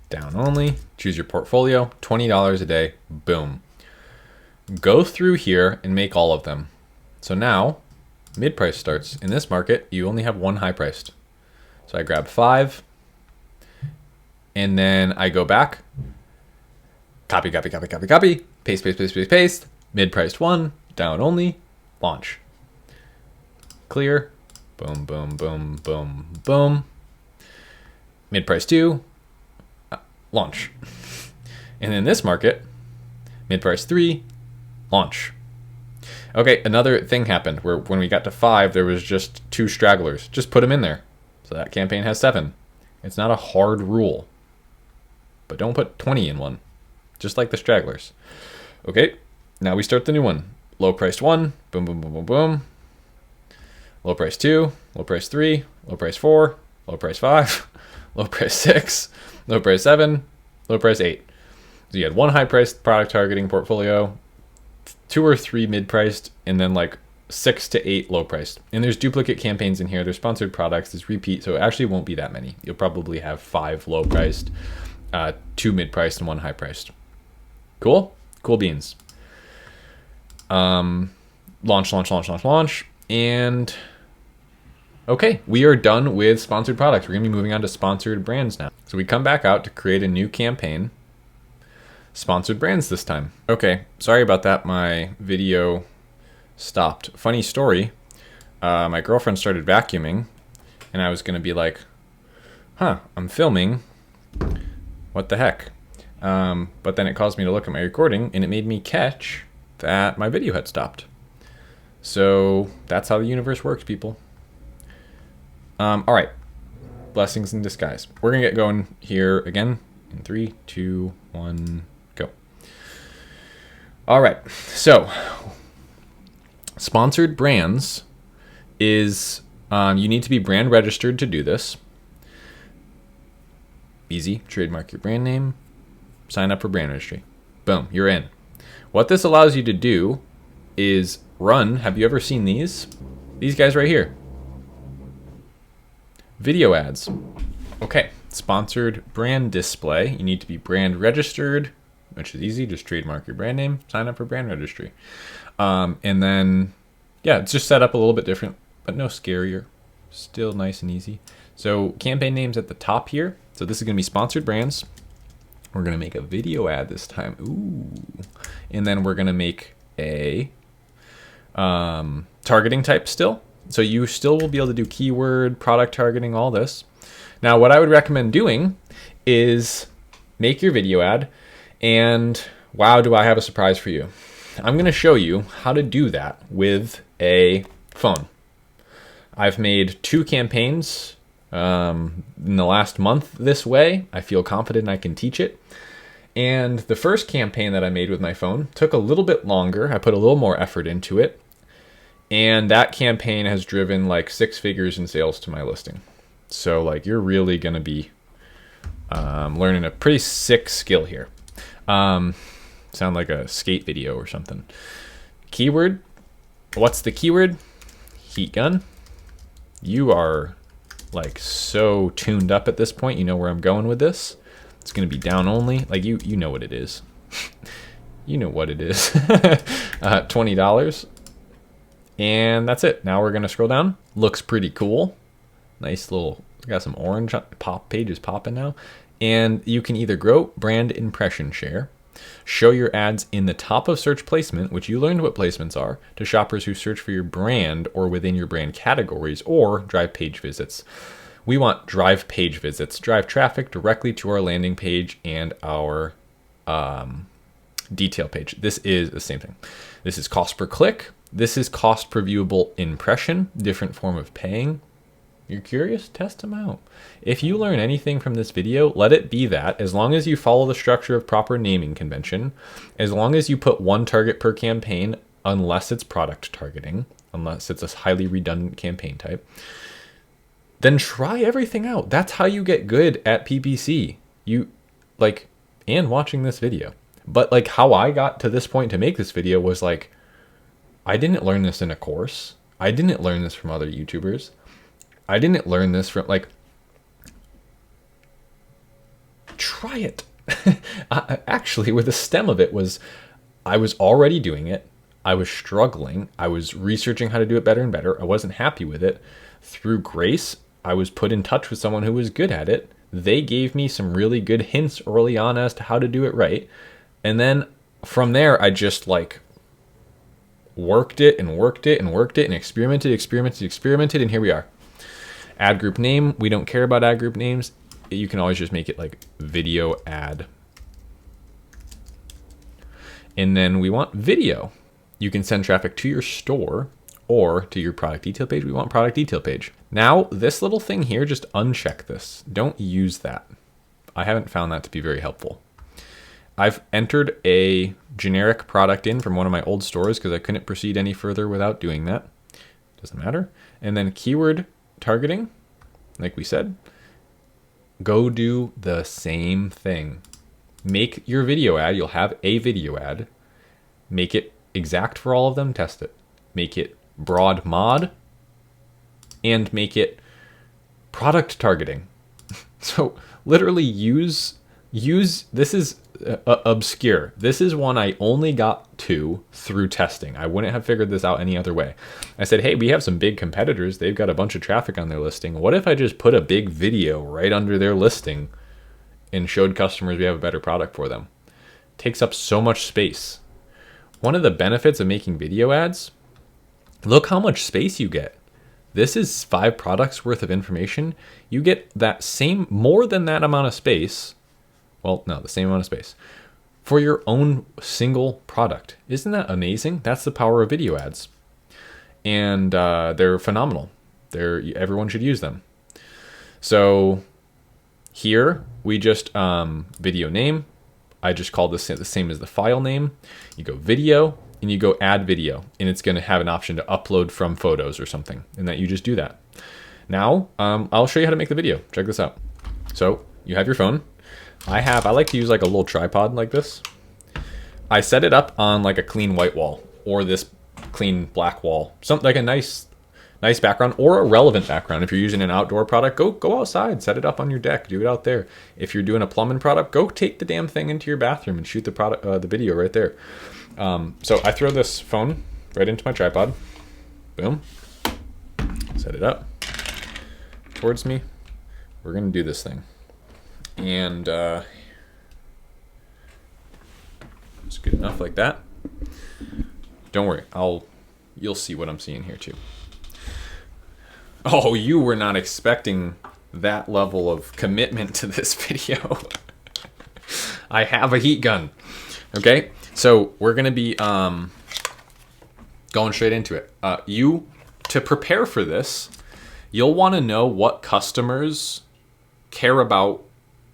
Down only, choose your portfolio, $20 a day, boom. Go through here and make all of them. So now, mid-price starts. In this market, you only have 1 high-priced. So I grab 5, and then I go back, copy, copy, copy, copy, copy, paste, paste, paste, paste, paste, mid-priced 1, down only, launch. Clear, boom, boom, boom, boom, boom. Mid-price 2, launch. And in this market, mid-price 3, launch. Okay, another thing happened where when we got to 5, there was just 2 stragglers. Just put them in there. So that campaign has 7. It's not a hard rule. But don't put 20 in one. Just like the stragglers. Okay, now we start the new one. Low priced 1, boom, boom, boom, boom, boom. Low price 2, low price 3, low price 4, low price 5, low price 6, low price 7, low price 8. So you had 1 high priced product targeting portfolio, 2 or 3 mid-priced, and then like 6 to 8 low-priced. And there's duplicate campaigns in here. There's sponsored products. There's repeat. So it actually won't be that many. You'll probably have 5 low-priced, 2 mid-priced, and 1 high-priced. Cool? Cool beans. Launch, launch, launch, launch, launch. And okay, we are done with sponsored products. We're going to be moving on to sponsored brands now. So we come back out to create a new campaign. Sponsored brands this time. Okay, sorry about that. My video stopped. Funny story. My girlfriend started vacuuming, and I was going to be like, huh, I'm filming. What the heck? But then it caused me to look at my recording, and it made me catch that my video had stopped. So that's how the universe works, people. All right. Blessings in disguise. We're going to get going here again in 3, 2, 1... go. All right, so sponsored brands is, you need to be brand registered to do this. Easy, trademark your brand name, sign up for brand registry. Boom, you're in. What this allows you to do is run, have you ever seen these? These guys right here. Video ads. Okay, sponsored brand display. You need to be brand registered, which is easy. Just trademark your brand name, sign up for brand registry. And then, yeah, it's just set up a little bit different, but no scarier. Still nice and easy. So campaign names at the top here. So this is going to be sponsored brands. We're going to make a video ad this time. Ooh. And then we're going to make a targeting type still. So you still will be able to do keyword, product targeting, all this. Now, what I would recommend doing is make your video ad. And wow, do I have a surprise for you. I'm going to show you how to do that with a phone. I've made 2 campaigns in the last month this way. I feel confident I can teach it. And the first campaign that I made with my phone took a little bit longer. I put a little more effort into it. And that campaign has driven like 6 figures in sales to my listing. So like you're really going to be learning a pretty sick skill here. Sound like a skate video or something. Keyword. What's the keyword? Heat gun. You are like so tuned up at this point. You know where I'm going with this. It's going to be down only. Like you know what it is. You know what it is. $20. And that's it. Now we're going to scroll down. Looks pretty cool. Nice little, got some orange pop pages popping now. And you can either grow brand impression share, show your ads in the top of search placement, which you learned what placements are, to shoppers who search for your brand or within your brand categories, or drive page visits. We want drive page visits, drive traffic directly to our landing page and our detail page. This is the same thing. This is cost per click. This is cost per viewable impression, different form of paying. You're curious? Test them out. If you learn anything from this video, let it be that, as long as you follow the structure of proper naming convention, as long as you put 1 target per campaign, unless it's product targeting, unless it's a highly redundant campaign type, then try everything out. That's how you get good at PPC. And watching this video. But like how I got to this point to make this video was like, I didn't learn this in a course. I didn't learn this from other YouTubers. I didn't learn this from try it. Actually, with the stem of it was, I was already doing it. I was struggling. I was researching how to do it better and better. I wasn't happy with it. Through grace, I was put in touch with someone who was good at it. They gave me some really good hints early on as to how to do it right. And then from there, I just like worked it and worked it and worked it and experimented, and here we are. Ad group name, we don't care about ad group names. You can always just make it like video ad. And then we want video. You can send traffic to your store or to your product detail page. We want product detail page. Now, this little thing here, just uncheck this. Don't use that. I haven't found that to be very helpful. I've entered a generic product in from one of my old stores because I couldn't proceed any further without doing that. Doesn't matter. And then keyword targeting, like we said, go do the same thing. Make your video ad. You'll have a video ad. Make it exact for all of them. Test it. Make it broad mod and make it product targeting. So literally use this is obscure. This is one I only got to through testing. I wouldn't have figured this out any other way. I said, hey, we have some big competitors. They've got a bunch of traffic on their listing. What if I just put a big video right under their listing and showed customers we have a better product for them? It takes up so much space. One of the benefits of making video ads, look how much space you get. This is 5 products worth of information. You get that same, more than that amount of space. Well, no, the same amount of space for your own single product. Isn't that amazing? That's the power of video ads. And they're phenomenal. Everyone should use them. So here we just video name. I just call this the same as the file name. You go video and you go add video, and it's going to have an option to upload from photos or something, and that you just do that. Now I'll show you how to make the video. Check this out. So you have your phone. I like to use like a little tripod like this. I set it up on like a clean white wall or this clean black wall, something like a nice background or a relevant background. If you're using an outdoor product, go outside, set it up on your deck, do it out there. If you're doing a plumbing product, go take the damn thing into your bathroom and shoot the video right there. So I throw this phone right into my tripod. Boom. Set it up towards me. We're gonna do this thing. And it's good enough like that. Don't worry, you'll see what I'm seeing here too. Oh, you were not expecting that level of commitment to this video. I have a heat gun. Okay, so we're gonna be going straight into it. To prepare for this, you'll want to know what customers care about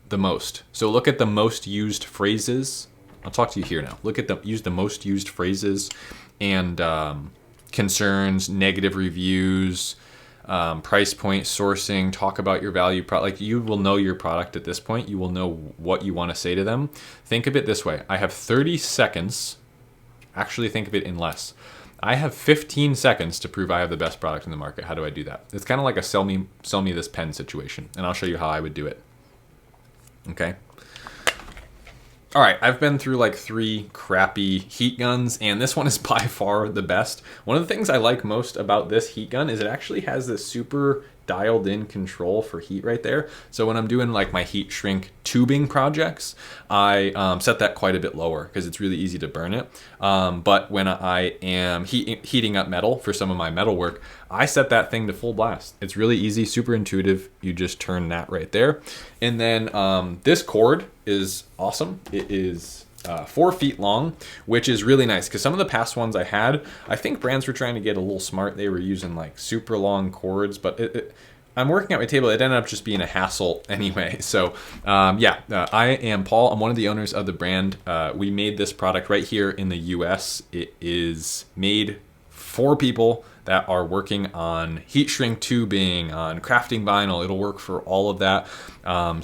the most. So look at the most used phrases. I'll talk to you here now. Use the most used phrases and concerns, negative reviews, price point, sourcing, talk about your value product. Like, you will know your product at this point. You will know what you want to say to them. Think of it this way. I have 30 seconds. Actually, think of it in less. I have 15 seconds to prove I have the best product in the market. How do I do that? It's kind of like a sell me this pen situation, and I'll show you how I would do it. Okay. All right, I've been through like 3 crappy heat guns, and this one is by far the best. One of the things I like most about this heat gun is it actually has this super dialed in control for heat right there. So when I'm doing like my heat shrink tubing projects, I set that quite a bit lower because it's really easy to burn it. But when I am heating up metal for some of my metal work, I set that thing to full blast. It's really easy, super intuitive. You just turn that right there. And then this cord is awesome. It is 4 feet long, which is really nice because some of the past ones I had, I think brands were trying to get a little smart. They were using like super long cords, but I'm working at my table. It ended up just being a hassle anyway. So I am Paul. I'm one of the owners of the brand. We made this product right here in the US. It is made for people that are working on heat shrink tubing, on crafting vinyl. It'll work for all of that.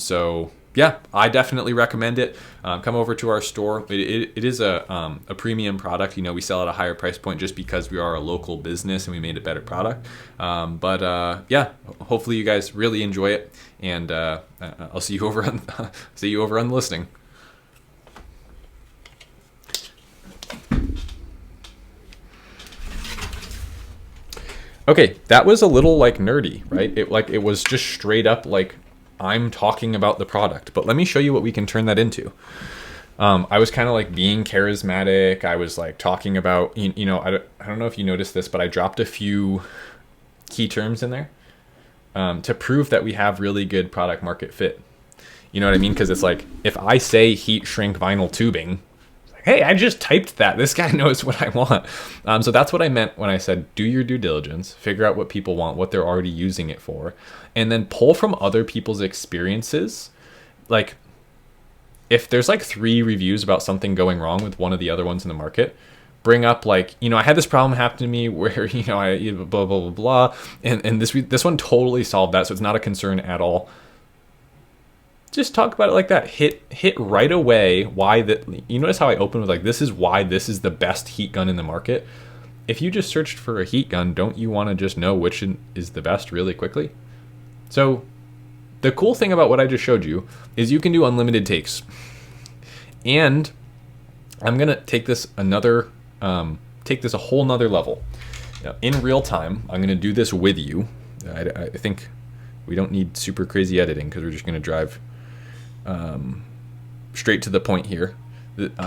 So yeah, I definitely recommend it. Come over to our store. It is a premium product. You know, we sell at a higher price point just because we are a local business and we made a better product. Yeah, hopefully you guys really enjoy it, and I'll see you over on the listing. Okay, that was a little like nerdy, right? It was just straight up like I'm talking about the product, but let me show you what we can turn that into. I was kind of like being charismatic. I was like talking about, I don't know if you noticed this, but I dropped a few key terms in there to prove that we have really good product market fit. You know what I mean? Because it's like, if I say heat shrink vinyl tubing, hey, I just typed that. This guy knows what I want. So that's what I meant when I said, do your due diligence, figure out what people want, what they're already using it for, and then pull from other people's experiences. Like, if there's like 3 reviews about something going wrong with one of the other ones in the market, bring up like, I had this problem happen to me where, I blah, blah, blah, blah. And this one totally solved that. So it's not a concern at all. Just talk about it like that. Hit right away why that. You notice how I open with like, this is why this is the best heat gun in the market. If you just searched for a heat gun, don't you want to just know which is the best really quickly? So the cool thing about what I just showed you is you can do unlimited takes. And I'm going to take this a whole nother level. Now, in real time, I'm going to do this with you. I think we don't need super crazy editing because we're just going to drive straight to the point here.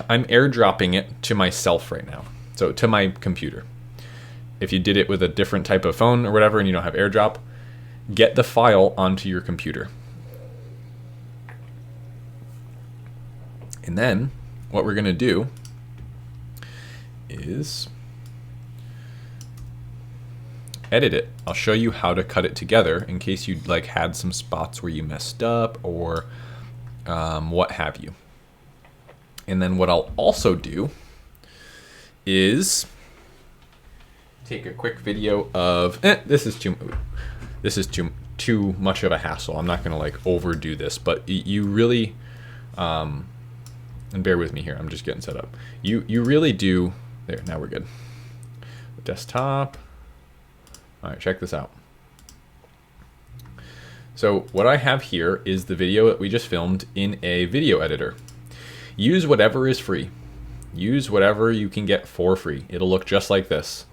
I'm airdropping it to myself right now. So to my computer. If you did it with a different type of phone or whatever and you don't have airdrop, get the file onto your computer. And then what we're going to do is edit it. I'll show you how to cut it together in case you like had some spots where you messed up or what have you. And then what I'll also do is take a quick video of this is too much of a hassle. I'm not going to like overdo this, but you really and bear with me here. I'm just getting set up. You really do. There, now we're good. Desktop. All right, check this out. So what I have here is the video that we just filmed in a video editor. Use whatever is free. Use whatever you can get for free. It'll look just like this.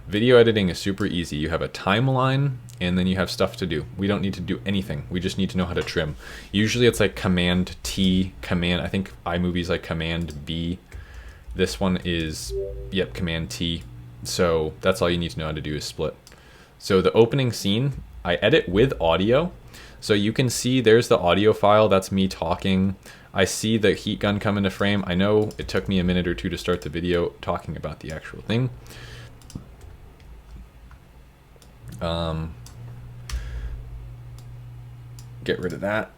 Video editing is super easy. You have a timeline and then you have stuff to do. We don't need to do anything. We just need to know how to trim. Usually it's like Command T, I think iMovie's like Command B. This one is, Command T. So that's all you need to know how to do is split. So the opening scene, I edit with audio. So you can see there's the audio file. That's me talking. I see the heat gun come into frame. I know it took me a minute or two to start the video talking about the actual thing. Get rid of that.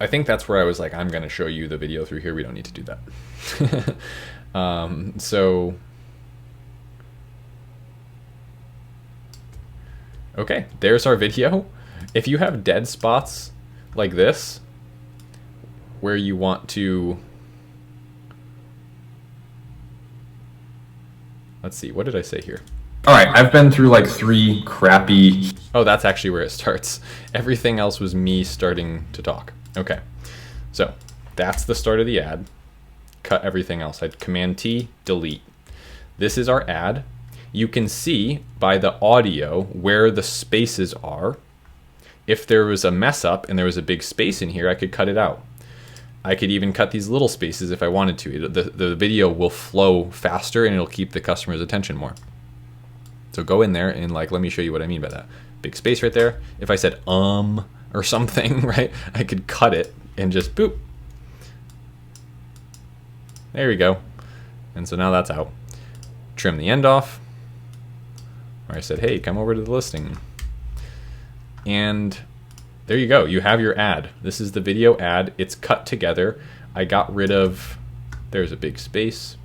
I think that's where I was like, I'm going to show you the video through here. We don't need to do that. So, okay, there's our video. If you have dead spots like this, where you want to, let's see, what did I say here? All right, I've been through like 3 crappy, oh, that's actually where it starts. Everything else was me starting to talk. Okay, so that's the start of the ad. Cut everything else. I'd Command T, delete. This is our ad. You can see by the audio where the spaces are. If there was a mess up and there was a big space in here, I could cut it out. I could even cut these little spaces if I wanted to. The video will flow faster and it'll keep the customer's attention more. So go in there and like, let me show you what I mean by that. Big space right there. If I said or something, right, I could cut it and just boop. There we go. And so now that's out. Trim the end off. Or I said, hey, come over to the listing. And there you go. You have your ad. This is the video ad. It's cut together. I got rid of, there's a big space.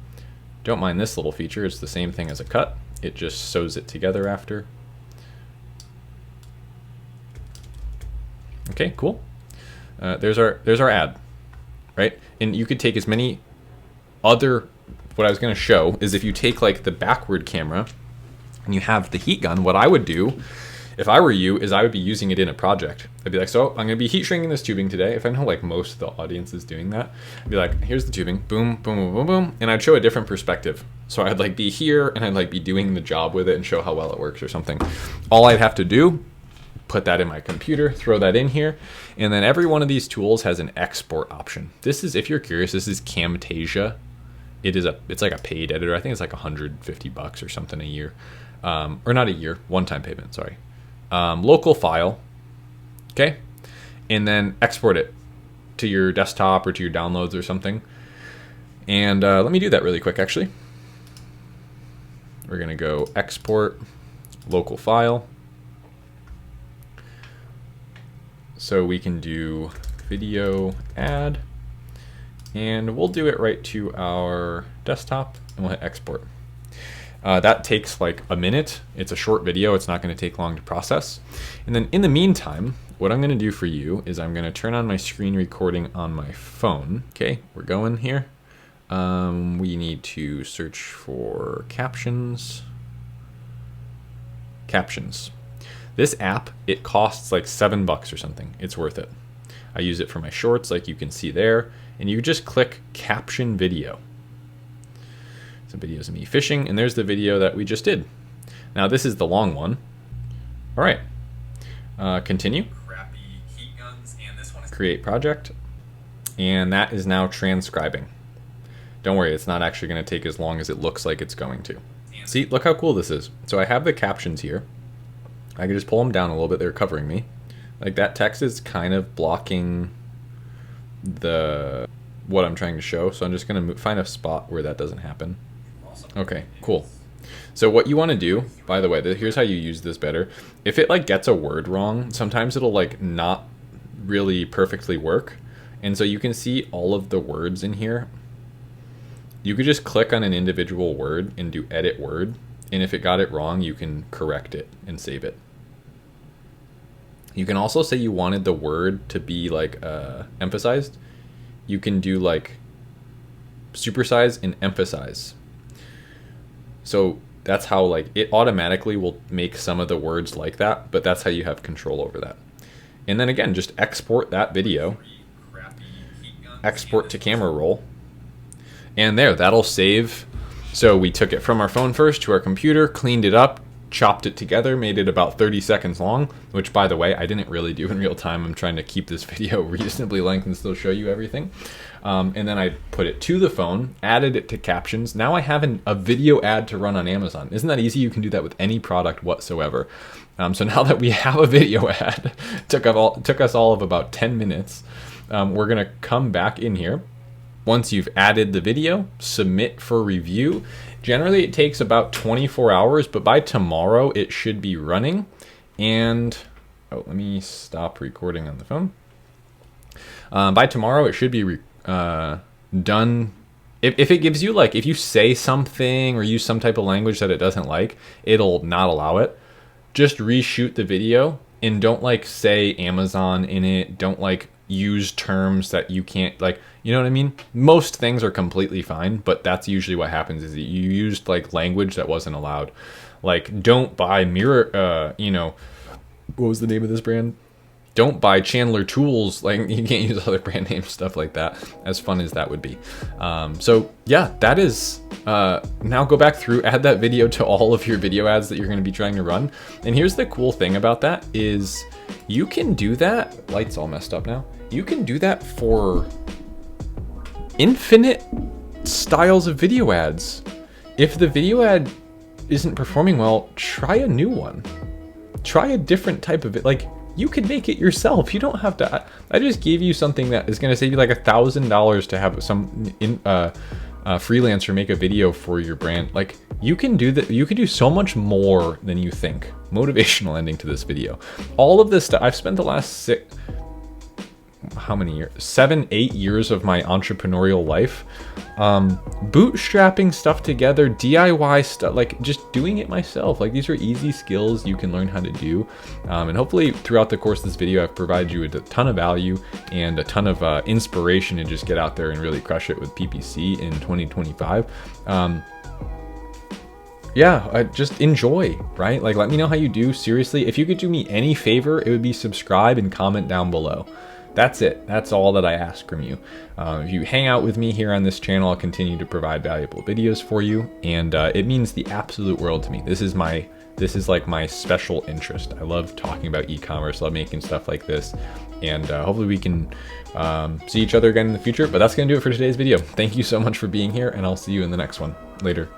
Don't mind this little feature. It's the same thing as a cut. It just sews it together after. Okay, cool. There's our ad, right? And you could take as many other, what I was going to show is if you take like the backward camera and you have the heat gun, what I would do if I were you is I would be using it in a project. I'd be like, so I'm going to be heat shrinking this tubing today. If I know like most of the audience is doing that, I'd be like, here's the tubing, boom, boom, boom, boom, boom. And I'd show a different perspective. So I'd like be here and I'd like be doing the job with it and show how well it works or something. All I'd have to do, put that in my computer, throw that in here. And then every one of these tools has an export option. This is, if you're curious, this is Camtasia. It's like a paid editor. I think it's like $150 or something a year. Or not a year, one-time payment, sorry. Local file, okay? And then export it to your desktop or to your downloads or something. And let me do that really quick, actually. We're gonna go export local file. So we can do video add, and we'll do it right to our desktop, and we'll hit export. That takes like a minute. It's a short video. It's not going to take long to process. And then in the meantime, what I'm going to do for you is I'm going to turn on my screen recording on my phone. Okay, we're going here. We need to search for captions. Captions. This app, it costs like $7 or something. It's worth it. I use it for my shorts, like you can see there, and you just click caption video. Some videos of me fishing, and there's the video that we just did. Now this is the long one. All right, continue. Crappy heat guns, and this one is create project, and that is now transcribing. Don't worry, it's not actually going to take as long as it looks like it's going to. See, look how cool this is. So I have the captions here. I can just pull them down a little bit. They're covering me. Like that text is kind of blocking what I'm trying to show. So I'm just going to find a spot where that doesn't happen. Okay, cool. So what you want to do, by the way, here's how you use this better. If it like gets a word wrong, sometimes it'll like not really perfectly work. And so you can see all of the words in here. You could just click on an individual word and do edit word. And if it got it wrong, you can correct it and save it. You can also say you wanted the word to be like emphasized. You can do like supersize and emphasize. So that's how like it automatically will make some of the words like that, but that's how you have control over that. And then again, just export that video, export to camera roll, and there, that'll save. So we took it from our phone first to our computer, cleaned it up, chopped it together, made it about 30 seconds long, which by the way, I didn't really do in real time. I'm trying to keep this video reasonably length and still show you everything. And then I put it to the phone, added it to captions. Now I have a video ad to run on Amazon. Isn't that easy? You can do that with any product whatsoever. So now that we have a video ad, took us all of about 10 minutes. We're gonna come back in here. Once you've added the video, submit for review. Generally it takes about 24 hours, but by tomorrow it should be running. And, oh, let me stop recording on the phone. By tomorrow it should be done. If it gives you like, if you say something or use some type of language that it doesn't like, it'll not allow it. Just reshoot the video and don't like say Amazon in it. Don't like use terms that you can't, like, you know what I mean? Most things are completely fine, but that's usually what happens is that you used like language that wasn't allowed. Like, don't buy mirror, you know, what was the name of this brand? Don't buy Chandler Tools. Like, you can't use other brand names, stuff like that, as fun as that would be. So yeah, that is, now go back through, add that video to all of your video ads that you're going to be trying to run. And here's the cool thing about that is you can do that. Light's all messed up now. You can do that for infinite styles of video ads. If the video ad isn't performing well, try a new one. Try a different type of it. Like, you could make it yourself. You don't have to. I just gave you something that is going to save you like $1,000 to have some freelancer make a video for your brand. Like, you can do that. You can do so much more than you think. Motivational ending to this video. All of this stuff I've spent the last how many years? 7-8 years of my entrepreneurial life, bootstrapping stuff together, DIY stuff, like just doing it myself. Like, these are easy skills you can learn how to do, and hopefully throughout the course of this video I've provided you with a ton of value and a ton of inspiration to just get out there and really crush it with PPC in 2025. Yeah, just enjoy, right? Like, let me know how you do. Seriously, if you could do me any favor, it would be subscribe and comment down below. That's it. That's all that I ask from you. If you hang out with me here on this channel, I'll continue to provide valuable videos for you, and it means the absolute world to me. This is my This is like my special interest. I love talking about e-commerce, love making stuff like this, and hopefully we can see each other again in the future. But that's going to do it for today's video. Thank you so much for being here, and I'll see you in the next one. Later.